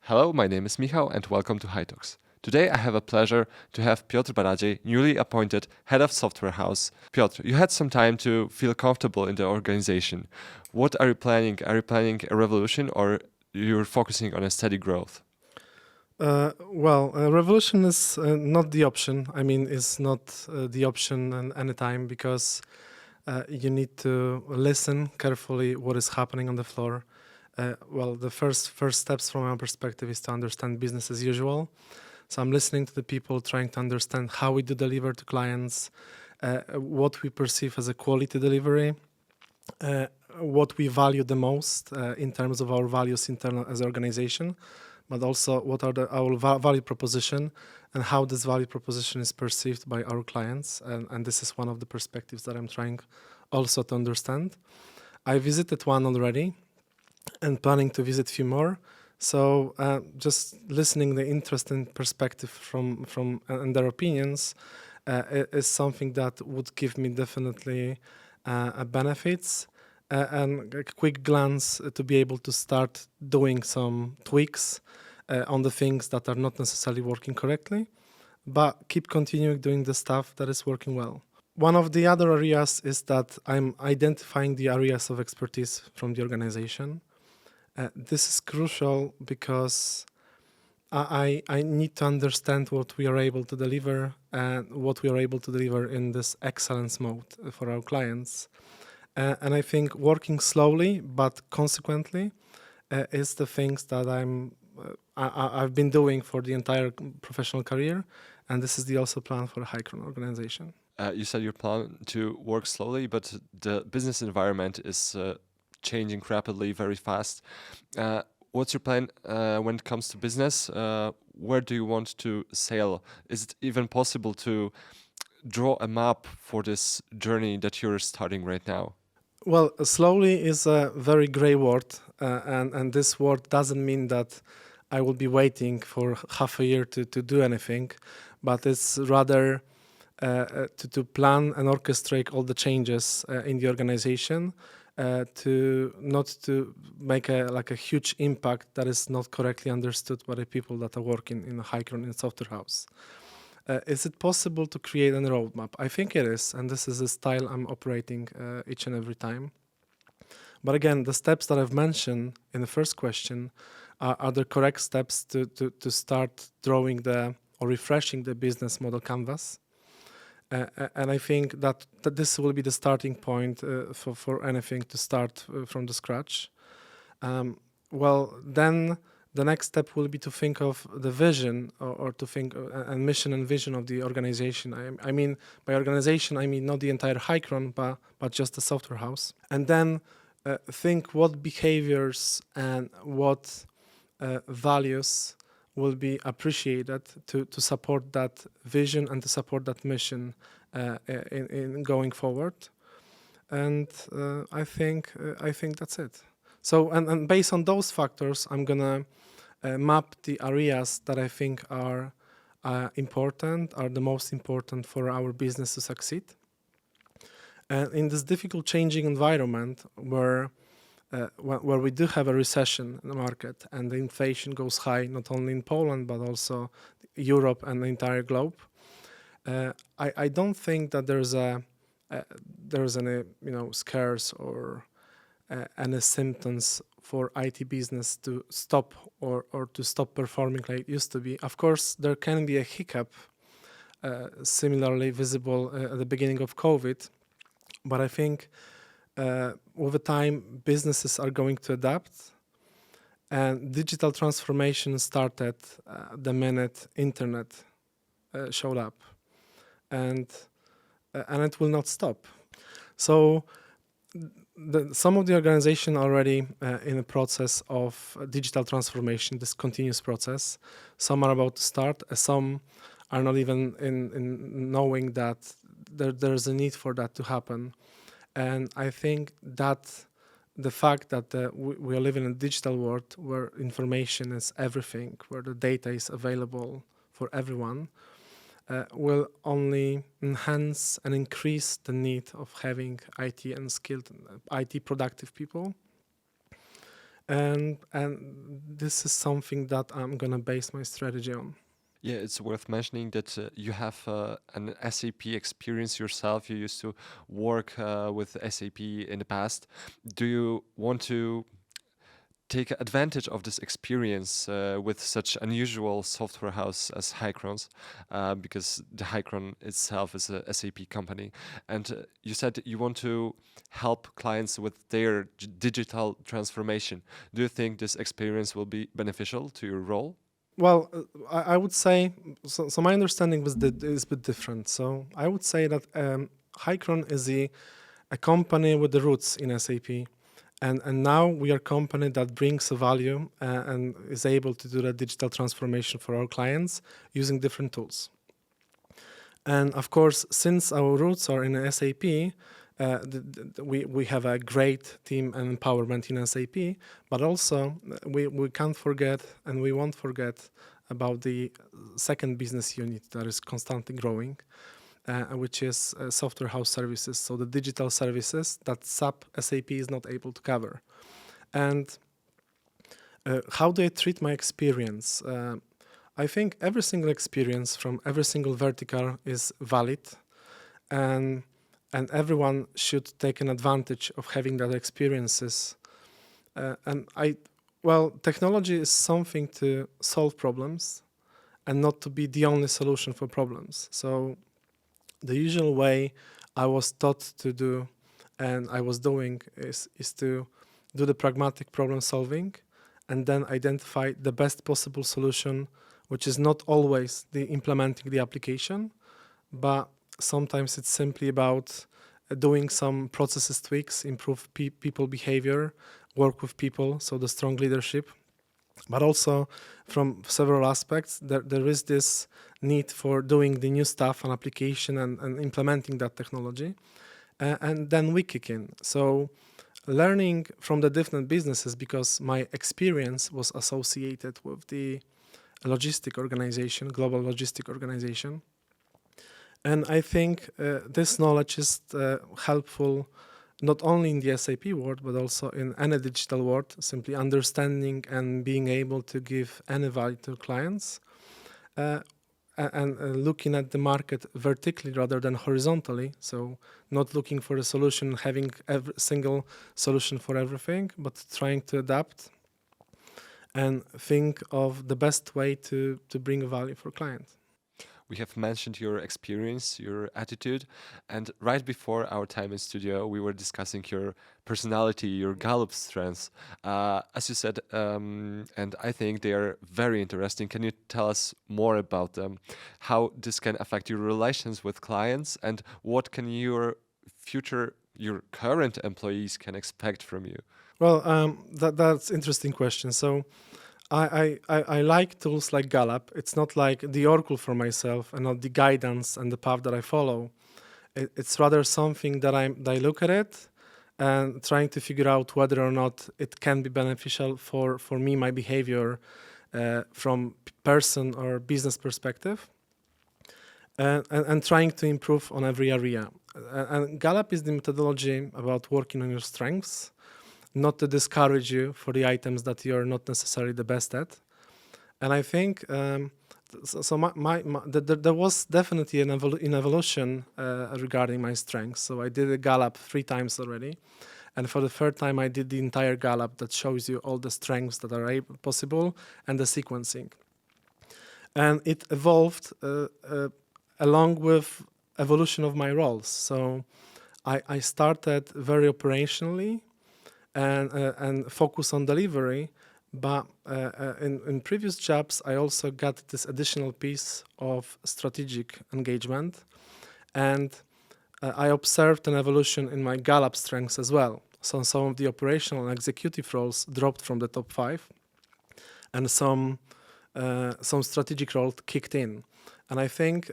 Hello, my name is Michal and welcome to HiTalks. Today I have a pleasure to have Piotr Baradziej, newly appointed head of software house. Piotr, you had some time to feel comfortable in the organization. What are you planning? Are you planning a revolution or you're focusing on a steady growth? Revolution is not the option. I mean, it's not the option at any time because you need to listen carefully what is happening on the floor. The first steps from our perspective is to understand business as usual. So I'm listening to the people, trying to understand how we do deliver to clients, what we perceive as a quality delivery, what we value the most in terms of our values internal as an organization, but also what are our value proposition and how this value proposition is perceived by our clients. And this is one of the perspectives that I'm trying also to understand. I visited one already and planning to visit a few more. So just listening the interesting perspective from and their opinions is something that would give me definitely benefits and a quick glance to be able to start doing some tweaks on the things that are not necessarily working correctly, but keep continuing doing the stuff that is working well. One of the other areas is that I'm identifying the areas of expertise from the organization. This is crucial because I need to understand what we are able to deliver and what we are able to deliver in this excellence mode for our clients. And I think working slowly but consequently is the things that I've been doing for the entire professional career, and this is the also plan for the Hicron organization. You said you plan to work slowly, but the business environment is changing rapidly, very fast. What's your plan when it comes to business? Where do you want to sail? Is it even possible to draw a map for this journey that you're starting right now? Well, slowly is a very gray word, and this word doesn't mean that I will be waiting for half a year to do anything, but it's rather to plan and orchestrate all the changes in the organization to not to make a huge impact that is not correctly understood by the people that are working in a Hicron in software house. Is it possible to create a roadmap? I think it is, and this is the style I'm operating each and every time. But again, the steps that I've mentioned in the first question are the correct steps to start drawing or refreshing the business model canvas. And I think that this will be the starting point for anything to start from the scratch. Then the next step will be to think of the vision or to think and mission and vision of the organization. I mean, by organization, I mean not the entire Hicron, but just the software house. And then think what behaviors and what values will be appreciated to support that vision and to support that mission in going forward. And I think that's it. So and based on those factors, I'm gonna map the areas that I think are important, are the most important for our business to succeed. And in this difficult changing environment where we do have a recession in the market and the inflation goes high, not only in Poland, but also Europe and the entire globe, I don't think that there's any scares or any symptoms for IT business to stop or to stop performing like it used to be. Of course, there can be a hiccup similarly visible at the beginning of COVID, but I think over time businesses are going to adapt, and digital transformation started the minute internet showed up, and it will not stop. So some of the organization already in the process of digital transformation, this continuous process. Some are about to start. Some are not even in knowing that there's a need for that to happen. And I think that the fact that we are living in a digital world where information is everything, where the data is available for everyone, will only enhance and increase the need of having IT and skilled IT productive people. and this is something that I'm gonna base my strategy on. Yeah, it's worth mentioning that you have an SAP experience yourself. You used to work with SAP in the past. Do you want to take advantage of this experience with such unusual software house as Hicron's, because the Hicron itself is a SAP company, and you said you want to help clients with their digital transformation. Do you think this experience will be beneficial to your role? Well, I would say so. My understanding is a bit different. So I would say that Hicron is a company with the roots in SAP, and now we are a company that brings a value and is able to do the digital transformation for our clients using different tools. And of course, since our roots are in SAP, we have a great team and empowerment in SAP, but also we can't forget and we won't forget about the second business unit that is constantly growing, which is software house services. So the digital services that SAP is not able to cover. And how do I treat my experience? I think every single experience from every single vertical is valid, and everyone should take an advantage of having that experiences. Technology is something to solve problems and not to be the only solution for problems. So the usual way I was taught to do and I was doing is to do the pragmatic problem solving and then identify the best possible solution, which is not always the implementing the application, but sometimes it's simply about doing some processes tweaks, improve people behavior, work with people, so the strong leadership. But also from several aspects, there is this need for doing the new stuff on application and implementing that technology. And then we kick in. So learning from the different businesses, because my experience was associated with the logistic organization, global logistic organization. And I think this knowledge is helpful not only in the SAP world, but also in any digital world, simply understanding and being able to give any value to clients and looking at the market vertically rather than horizontally. So not looking for a solution, having every single solution for everything, but trying to adapt and think of the best way to bring value for clients. We have mentioned your experience, your attitude, and right before our time in studio, we were discussing your personality, your Gallup strengths. As you said, and I think they are very interesting. Can you tell us more about them? How this can affect your relations with clients, and what can your current employees can expect from you? Well, that's interesting question. So I like tools like Gallup. It's not like the oracle for myself and not the guidance and the path that I follow. It's rather something that I look at it and trying to figure out whether or not it can be beneficial for me, my behavior from person or business perspective, and trying to improve on every area. And Gallup is the methodology about working on your strengths, not to discourage you for the items that you're not necessarily the best at. And I think there was definitely an evolution regarding my strengths. So I did a Gallup 3 times already. And for the third time, I did the entire Gallup that shows you all the strengths that are possible and the sequencing. And it evolved along with evolution of my roles. So I started very operationally and focus on delivery. But in previous jobs, I also got this additional piece of strategic engagement. And I observed an evolution in my Gallup strengths as well. So some of the operational and executive roles dropped from the top 5. And some strategic roles kicked in. And I think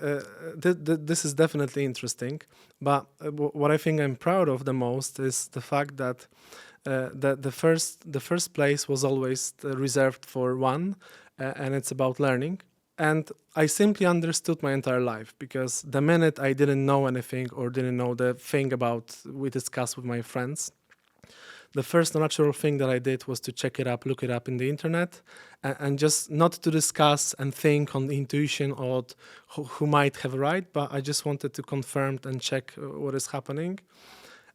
this is definitely interesting. But what I think I'm proud of the most is the fact that the first place was always reserved for one, and it's about learning. And I simply understood my entire life, because the minute I didn't know anything or didn't know the thing about we discussed with my friends, the first natural thing that I did was to check it up, look it up in the internet, and just not to discuss and think on the intuition or who might have right, but I just wanted to confirm and check what is happening.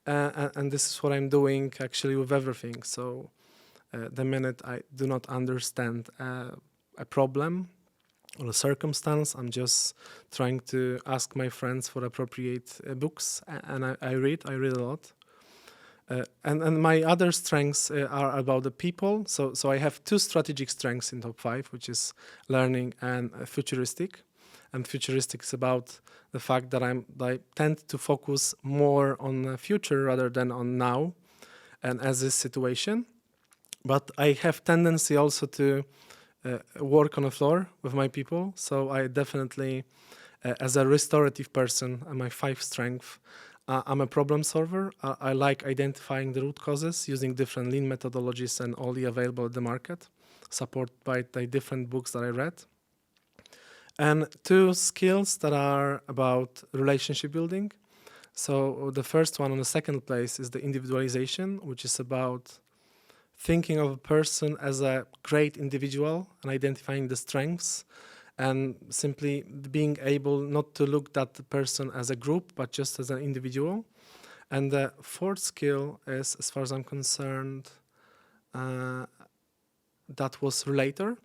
And this is what I'm doing actually with everything. So the minute I do not understand a problem or a circumstance, I'm just trying to ask my friends for appropriate books, and I read a lot. And my other strengths are about the people. So I have two strategic strengths in top 5, which is learning and futuristic. And futuristic is about the fact that I tend to focus more on the future rather than on now and as is situation. But I have tendency also to work on the floor with my people. So I definitely, as a restorative person, my 5 strength, I'm a problem solver. I like identifying the root causes using different lean methodologies and all the available at the market, supported by the different books that I read. And 2 skills that are about relationship building. So the first one on the second place is the individualization, which is about thinking of a person as a great individual and identifying the strengths and simply being able not to look at the person as a group, but just as an individual. And the 4th skill is, as far as I'm concerned, that was relator.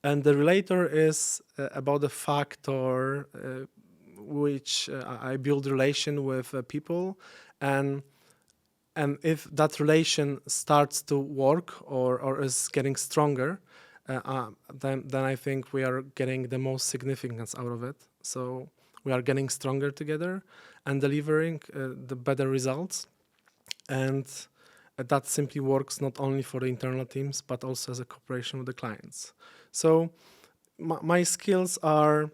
And the relator is about the factor which I build relation with people, and if that relation starts to work or is getting stronger, then I think we are getting the most significance out of it. So we are getting stronger together and delivering the better results. And that simply works not only for the internal teams, but also as a cooperation with the clients. So my skills are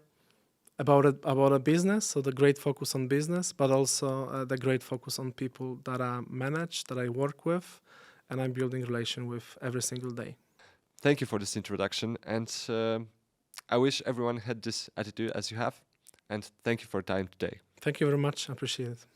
about a business, so the great focus on business, but also the great focus on people that I manage, that I work with, and I'm building relation with every single day. Thank you for this introduction, and I wish everyone had this attitude as you have, and thank you for your time today. Thank you very much. I appreciate it.